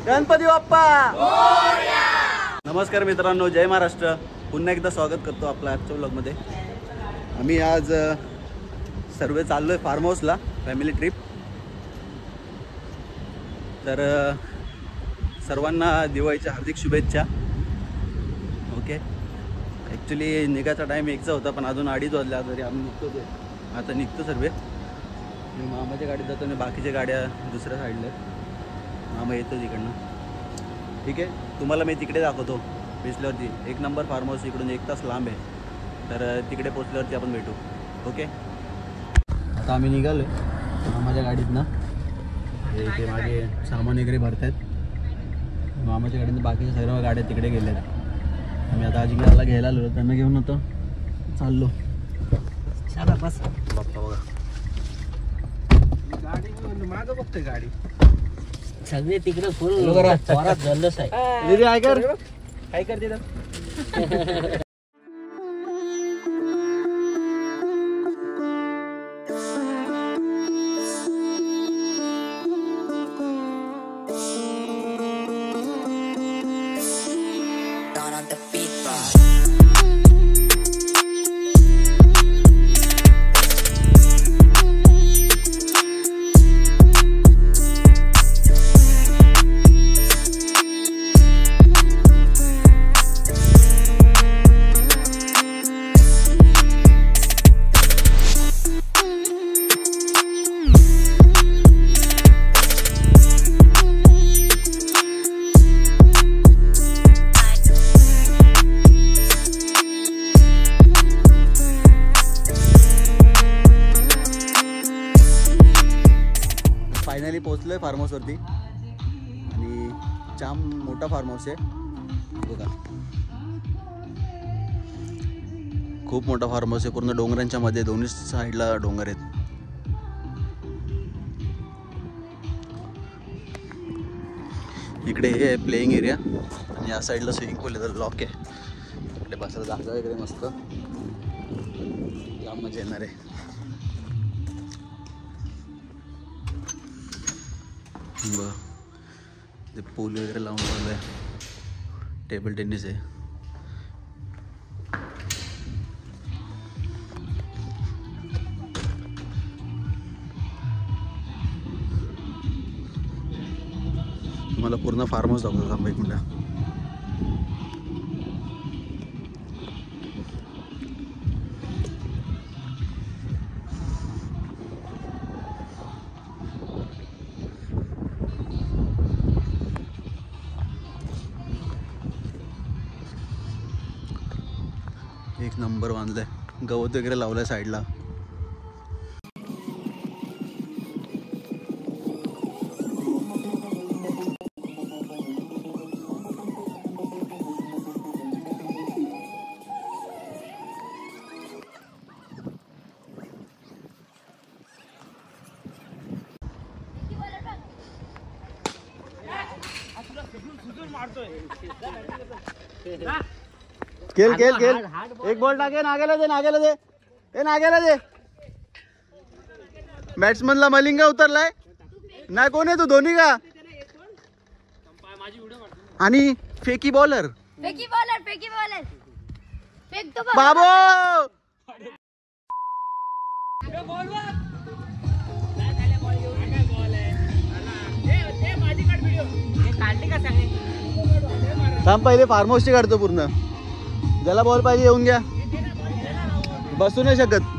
गणपती बाप्पा नमस्कार मित्रांनो, जय महाराष्ट्र. पुन्हा एकदा स्वागत करतो आपल्या आजच्या व्लॉगमध्ये. आम्ही आज सर्व चाललोय फार्म हाऊसला, फॅमिली ट्रिप. तर सर्वांना दिवाळीच्या हार्दिक शुभेच्छा. ओके, ॲक्च्युली निघायचा टाईम 1चा होता, पण अजून 2:30 वाजल्या तरी आम्ही निघतो. आता निघतो सर्व. मी मामाच्या गाडीत जातो आणि बाकीच्या गाड्या दुसऱ्या साईडला आहेत. मामा येतो तिकडनं. ठीक आहे, तुम्हाला मी तिकडे दाखवतो पोचल्यावरती. 1 नंबर फार्म हाऊस, इकडून 1 तास लांब आहे. तर तिकडे पोचल्यावरती आपण भेटू. ओके, आता आम्ही निघालो आहे मामाच्या गाडीतनं. ते मागे सामान वगैरे भरत आहेत. मामाच्या गाडीतनं बाकीच्या सर्व गाड्या तिकडे गेल्या आहेत. आम्ही आता अजिंक्यला घ्यायला आलो, त्यांना घेऊन होतो चाललो. चला बस. बाप्पा बघा गाडी मागं बघतोय. गाडी सगळे तिकडे फुल जोरात जल्लोष आहे. दीदी काय कर तिथं. फायनली पोचलोय फार्म हाऊसवरती. आणि जाम मोठा फार्म हाऊस आहे बघा. खूप मोठा फार्म हाऊस आहे. पूर्ण डोंगरांच्या मध्ये, दोन्ही साईडला डोंगर आहेत. इकडे हे आहे प्लेइंग एरिया आणि या साईडला स्विमिंग पूल आहे. लॉक आहे. इकडे बसायला जागा वगैरे मस्त, जाम मजा येणार आहे. बघा ते पूल वगैरे लावून चालू आहे. टेबल टेनिस आहे. मला पूर्ण फार्म हाऊस दाखवतो. थांबा 1 मिनिट. एक नंबर बांधलाय. गवत वगैरे लावलंय साईडला. खेल खेल खेल. एक बॉल टाके. नागेला दे, नागेला दे. ए नागेला दे. बॅट्समनला मलिंगा उतरलाय. नाही कोण आहे तू? धोनी का? आणि फेकी बॉलर. फेकी बॉलर फेक तो बाबो. थांब, पहिले फार्म हाऊसची काढतो पूर्ण. ज्याला बॉल पाहिजे येऊन घ्या. बसू नाही शकत.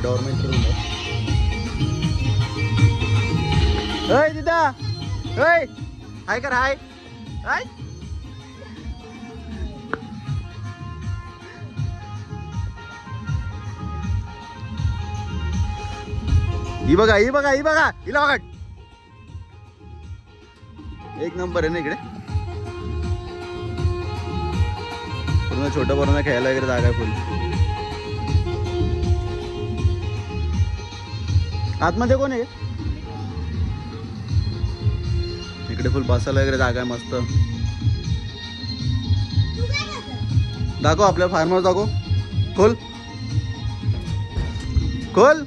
गवर्नमेंट रूम है. होय दिदा होय हाय कर हाय हाय ही बघा ही बघा ही बघा हिला बघा एक नंबर आहे ना इकडे पूर्ण छोटं पोरांना खेळायला वगैरे जागा आहे फुल आतमध्ये कोण आहे इकडे फुल बसायला वगैरे जागा आहे मस्त दाखव आपल्या फार्म हाऊस दाखव खोल खोल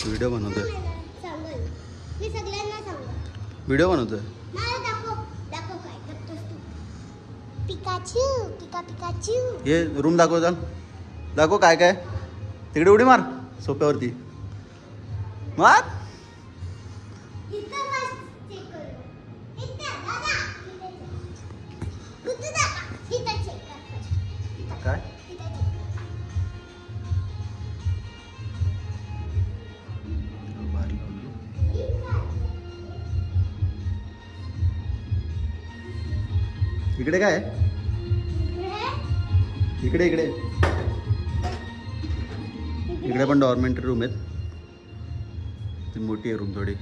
व्हिडिओ बनवतोय व्हिडिओ बनवतोय हे रूम दाखव चाल दाखव काय काय तिकडे उडी मार सोप्यावरती मार काय इकडे काय इकडे इकडे इकडे पण डॉर्मेंटरी रूम आहेत ती मोठी आहे रूम थोडी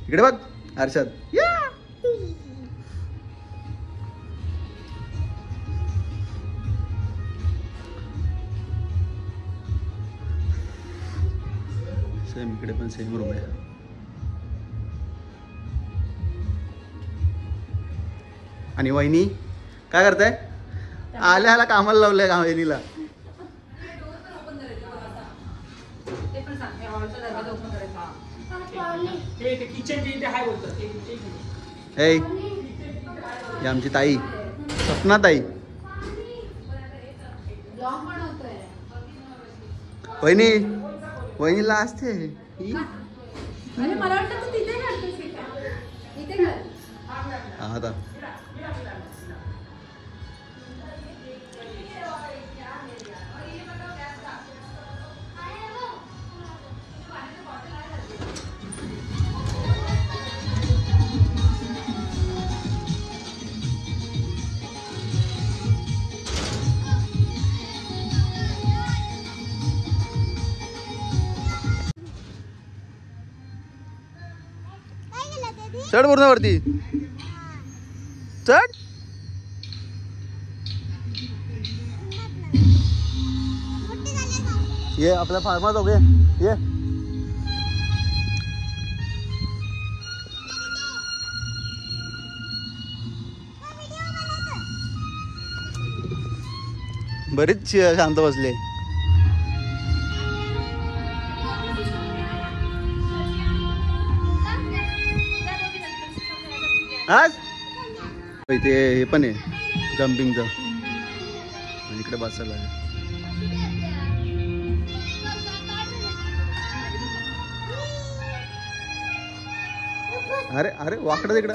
इकडे बघ अर्षद सेम इकडे पण सेम रूम आहे आणि वहिनी काय करताय आल्या आला कामाला लावलंय का वहिनीला हे आमची ताई सपना ताई वहिनी वहिनीला असते आता चढ पूर्ण वरती चढ ये आपल्या फार्मात हो ये बरीच शांत बसले आज इथे हे पण आहे जम्पिंगचं इकडे बसायला आहे अरे अरे वाकडं तिकडं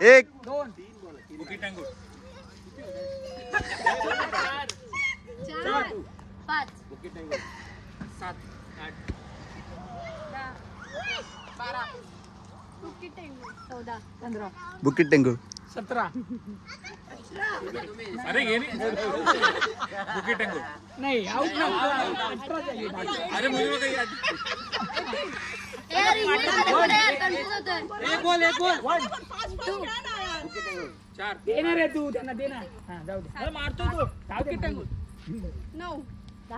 एक दोन चार पाच 7 8 12 बुकिट टेंगू 14 15 बुकिट टेंगू 17 अरे घे बुकी टेंगू नाही आउट ना अरे मुझे यार कन्फ्यूज होतोय. एक बॉल 2 देणार आहे तू त्यांना देणार हा जाऊ दे अरे मारतो तू जाऊ दे टांगू 9 10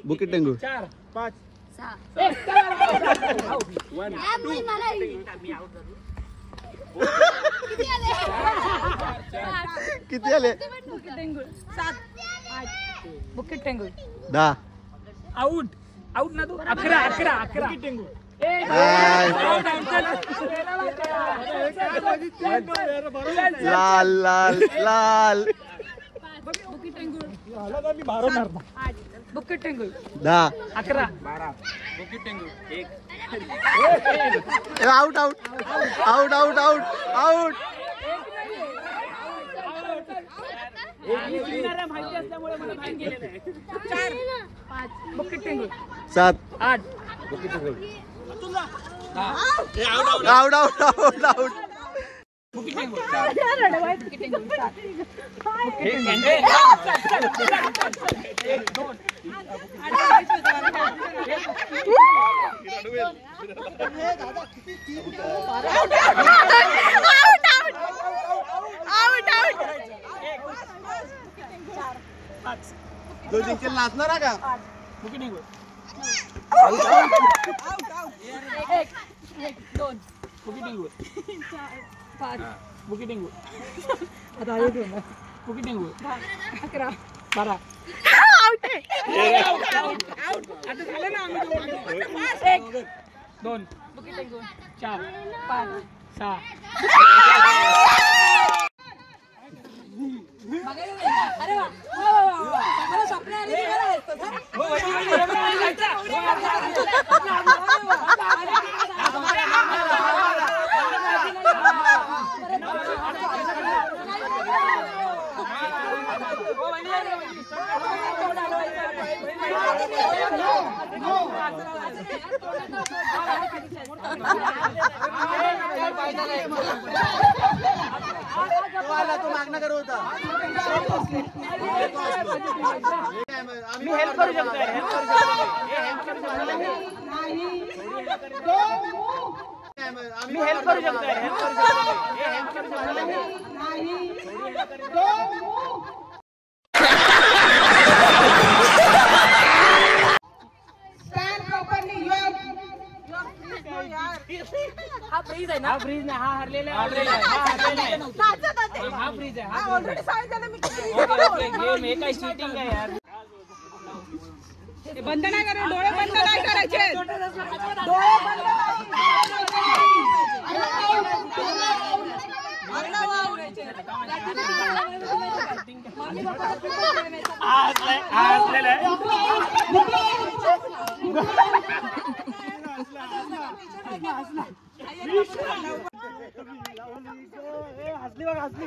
बुकिट टेंगू 4 5 6 1 मला किती आले? Bouquet tengu 10. आउट आउट ना तू 11 बुकेट टेंगू लाल लाल लाल. Bouquet tengu 10. 11 out out out out out out. माहिती असल्यामुळे मला बाहेर गेलेलं आहे 4 5 bouquet tengu 7. 8 out out out out. Bouquet tengu जो जिंकेल नाचणार आहे का? Bouquet tengu 2 bouquet tengu 5 bouquet tengu आता आयो तू ना बुकेट टेंगू 11 12 आउट आता झालं ना आम्ही 1 2 बुकेट टेंगू 4 5 6 अरे वा मला स्वप्न आले तो मागणं करत होता. मी हेल्प करू शकतो मी हेल्प करू हा फ्रीज आहे ना हा फ्रीज नाही हा हरलेला आहे हा फ्रीज आहे हा ऑलरेडी सांगितलं मी गेम हे काय चीटिंग आहे यार बंद नाही करा डोळे बंद नाही करायचे डोळे बंद हसली बघ हसली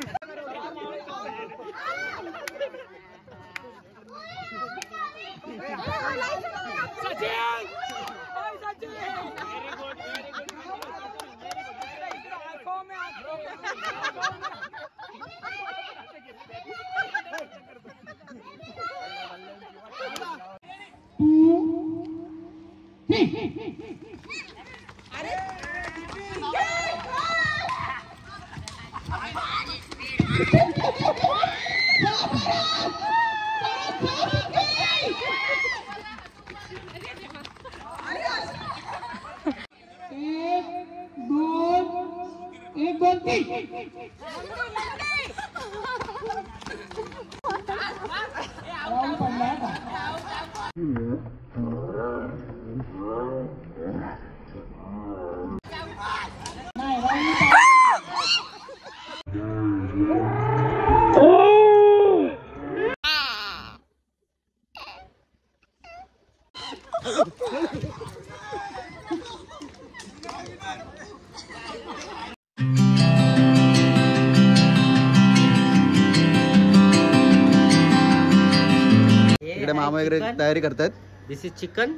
इकडे मामा वगैरे तयारी करतात. This is chicken.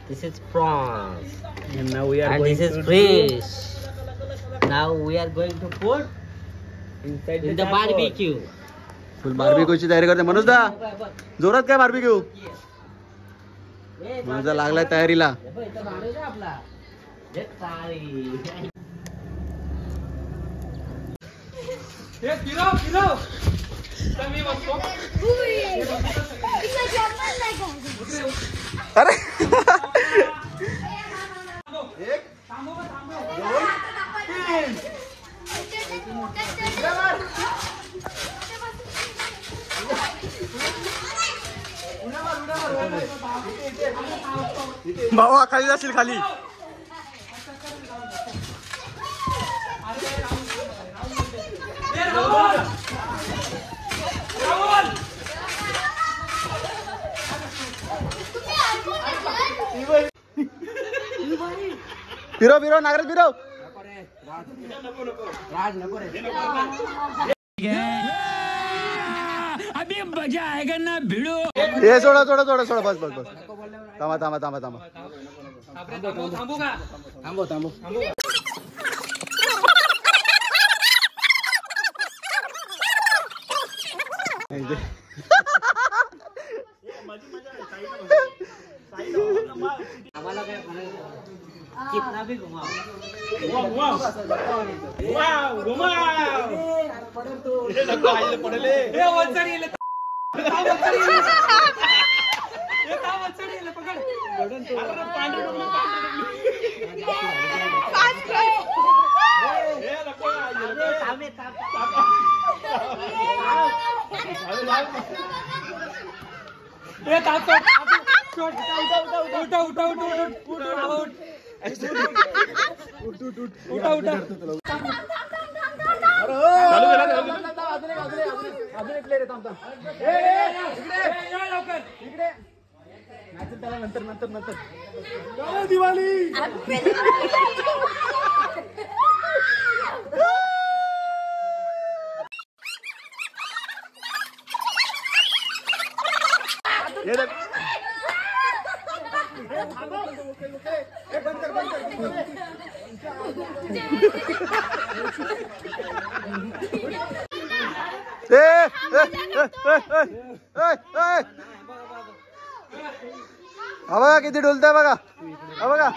This is prawns. And now we are And going this is to fish. Now we are going to put in the barbecue. फुल बार्बिक्यूची तयारी करते मनोज दा. जोरात काय बार्बिक्यू? मनोज दा लागलाय तयारीला. आपला अरे भावा खाली जाशील खाली. फिरव फिरव नागराज फिरव. अभी मजा आएगा ना भिड़ो. हे सोडा सोडा सोडा सोडा बस बस बस. थांबा थांबा थांबा थांबा. थांबव थांबव. आम्हाला काय कितना भी घुमाओ. नंतर नंतर नंतर दिवाळी. बघा किती डोलताय बघा. बघा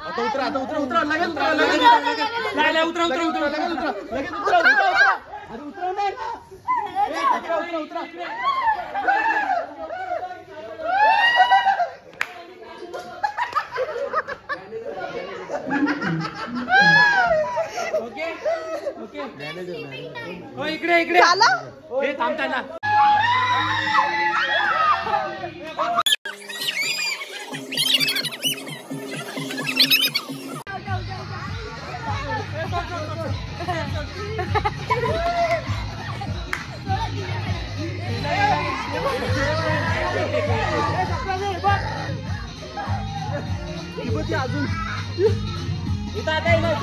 आता उतरा आता उतरा उतरा लगेच उतरा लगेच उतरा उतरा उतरा उतरा लगेच उतरा लगेच उतरा उतरा अरे उतरा नाही उतरा उतरा उतरा. ओके ओके हो इकडे इकडे हे थांबताना अजून इथं आता येणार.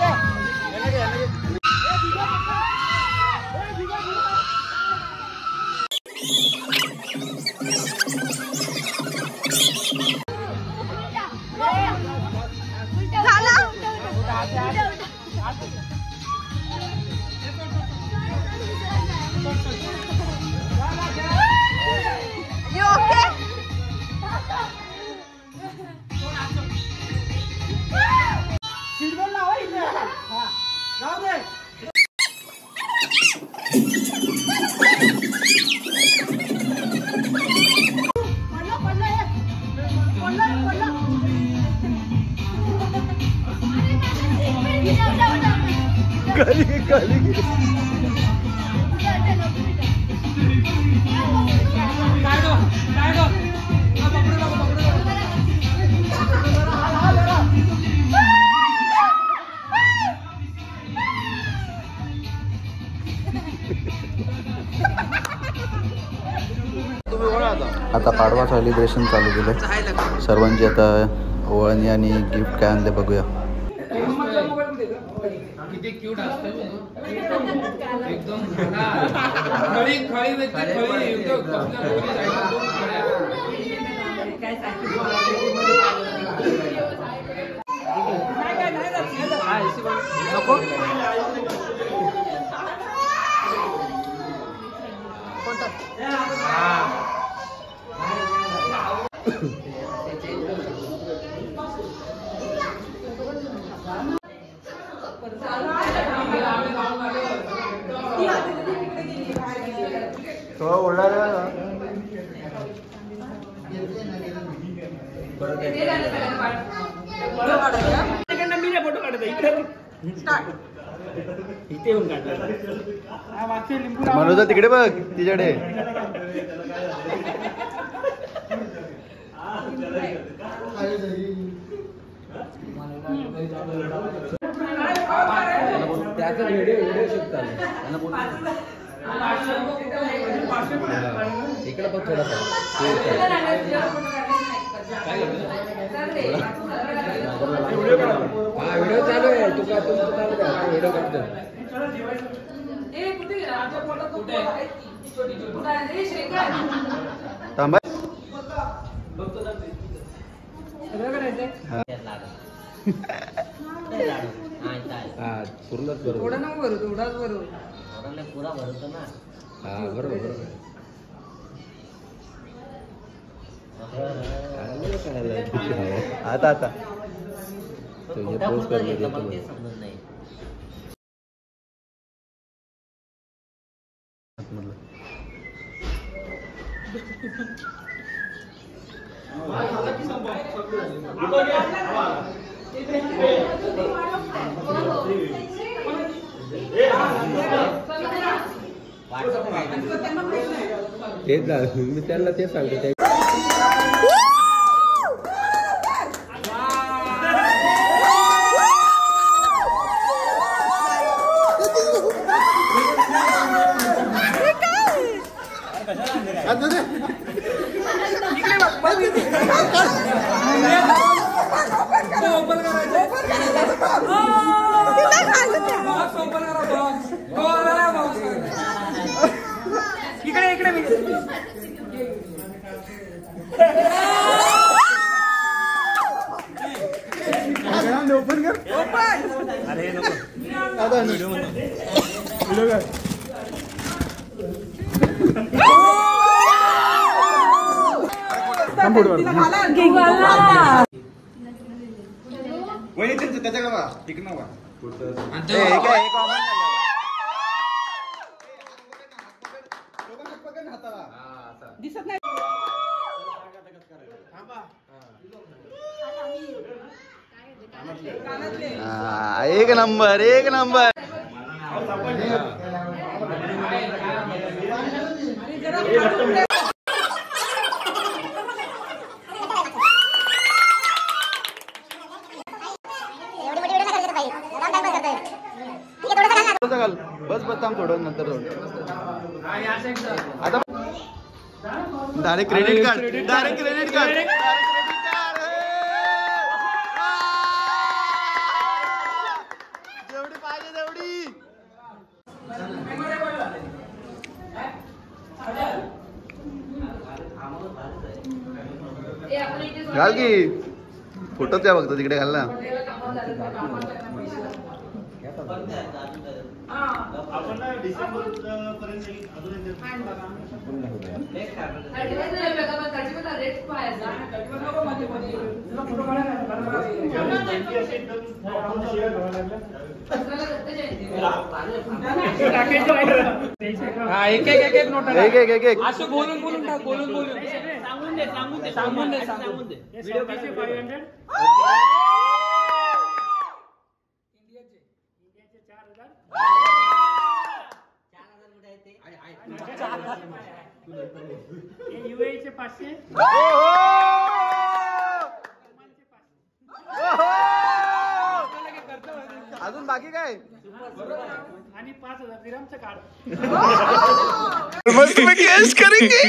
आता पाडवा सेलिब्रेशन चालू केलं सर्वांची. आता ओवाळणी आणि गिफ्ट काय आणले बघूया. किती क्यूट असतं एकदम खळी खळी व्यक्ती खळी एकदम नको फोटो काढत इथे येऊन काढतात. मनोजा तिकडे बघ तिच्याकडे. त्याचा व्हिडिओ शिकतात इकडे पण थोडासा हा व्हिडिओ चालू आहे. तुका तुमचं चालू आहे व्हिडिओ काढतो. थांबा. पूर्णच बरोबर पुरा भरतो ना. हा बरोबर आता आता पोस्ट करतो. तेच मी त्यांना तेच सांगतो. इकडे इकडे ओपन कर. अरे नको त्याच्याकडे बघा ठीक ना दिसत नाही. एक नंबर एक नंबर. बस बस थांब थोडं नंतर आता direct credit card direct credit card. जेवढी पाहिजे तेवढी घाल की फोटोच आहे बघतो तिकडे घाल ना. एक एक एक नोट एक एक एक एक असं बोलून बोलून टाक बोलून बोलून सांगून दे व्हिडिओ कसे 500 युएचे 500 अजून बाकी काय आणि 5000 दिरहमचं कार्ड मस्त करेंगे.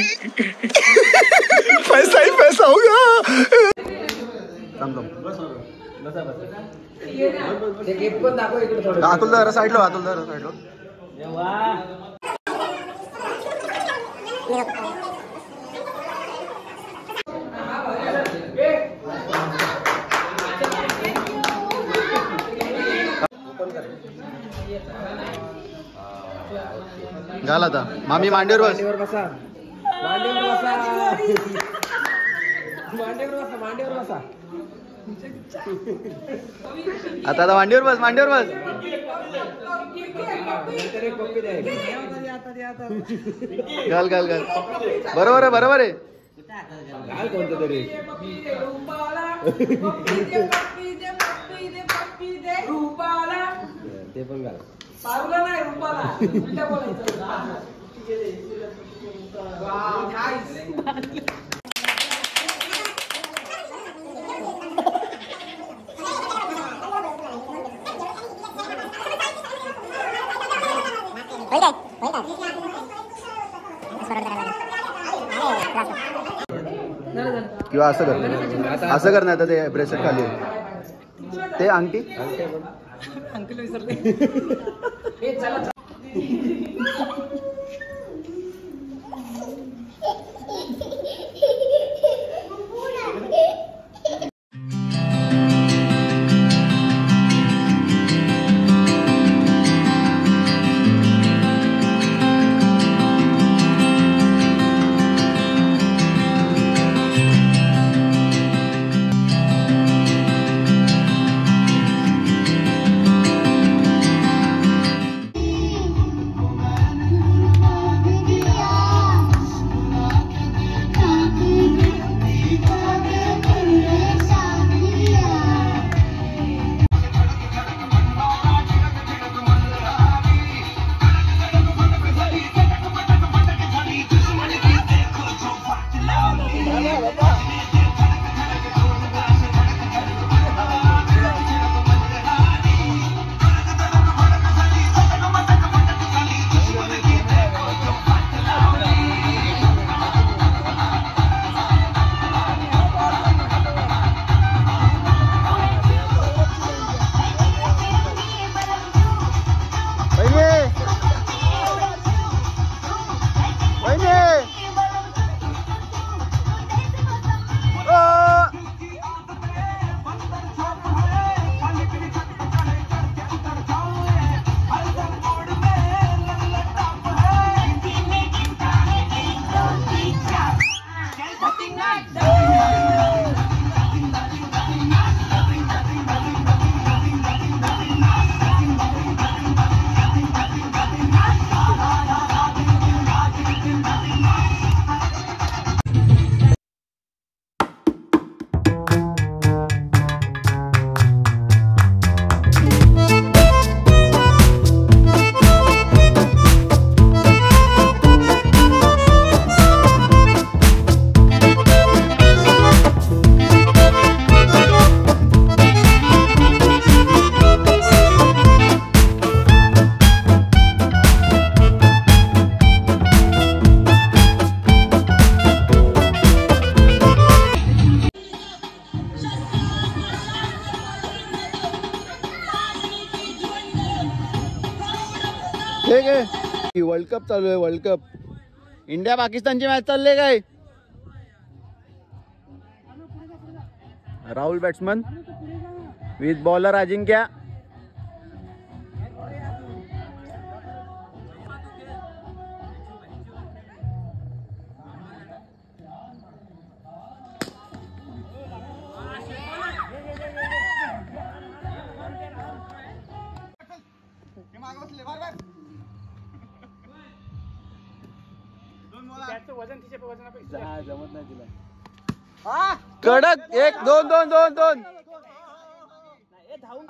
पैसा ही पैसा होगा. अतुल जरा साईडलो, अतुल जरा साईडलो. घाल आता मामी मांडीवर बस. आता मांडीवर बस, मांडीवर बस. घाल घाल घाल. बरोबर आहे, बरोबर आहे. कोणतं तरी ते पण घाल. किंवा असं कर, असं कर. नाही तर ते ब्रेसलेट खाली ते अंगठी. अंकल विसरले. ठीक आहे. वर्ल्ड कप चालू आहे, वर्ल्ड कप. इंडिया पाकिस्तानची मॅच चालली आहे काय? राहुल बॅट्समन विथ बॉलर अजिंक्य. जमत नाही तिला. कडक 1 2 2 2 2.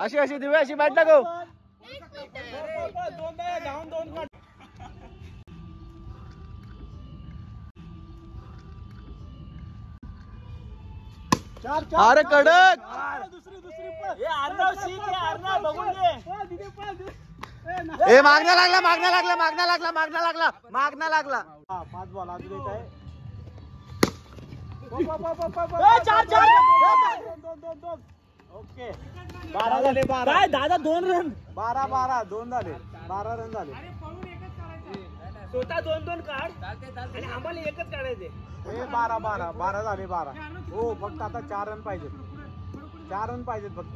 अशी अशी दिवे अशी बॅट टाकव. अरे कडक. ए मागना लागला मागना लागला मागना लागला मागना लागला मागना लागला. 5 बॉल अजून एक आहे. ओके 12 झाले 12 काय दादा 2 रन 12 2 झाले 12 रन झाले स्वतः 2 काढ आणि आम्हाला एकच काढायचे 12 झाले 12 हो फक्त आता 4 रन पाहिजेत 4 रन पाहिजेत फक्त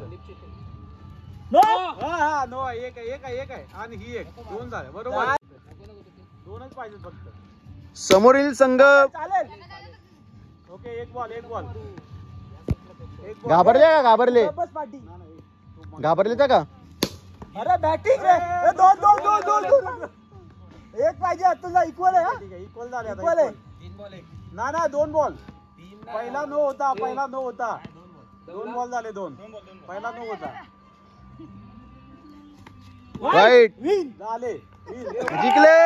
हा नो एक आहे आणि ही एक 2 झाले बरोबर 2च पाहिजेत फक्त समोरील संघ चालेल ओके एक बॉल घाबरले बस पार्टी घाबरले का अरे बॅटिंग रे 2 एक पाहिजे अतुलला इक्वल आहे इक्वल झाले इक्वल आहे 3 बॉल ना 2 बॉल पहिला नो होता 2 बॉल झाले 2 पहिला नो होता वाईट विन झाले जिंकले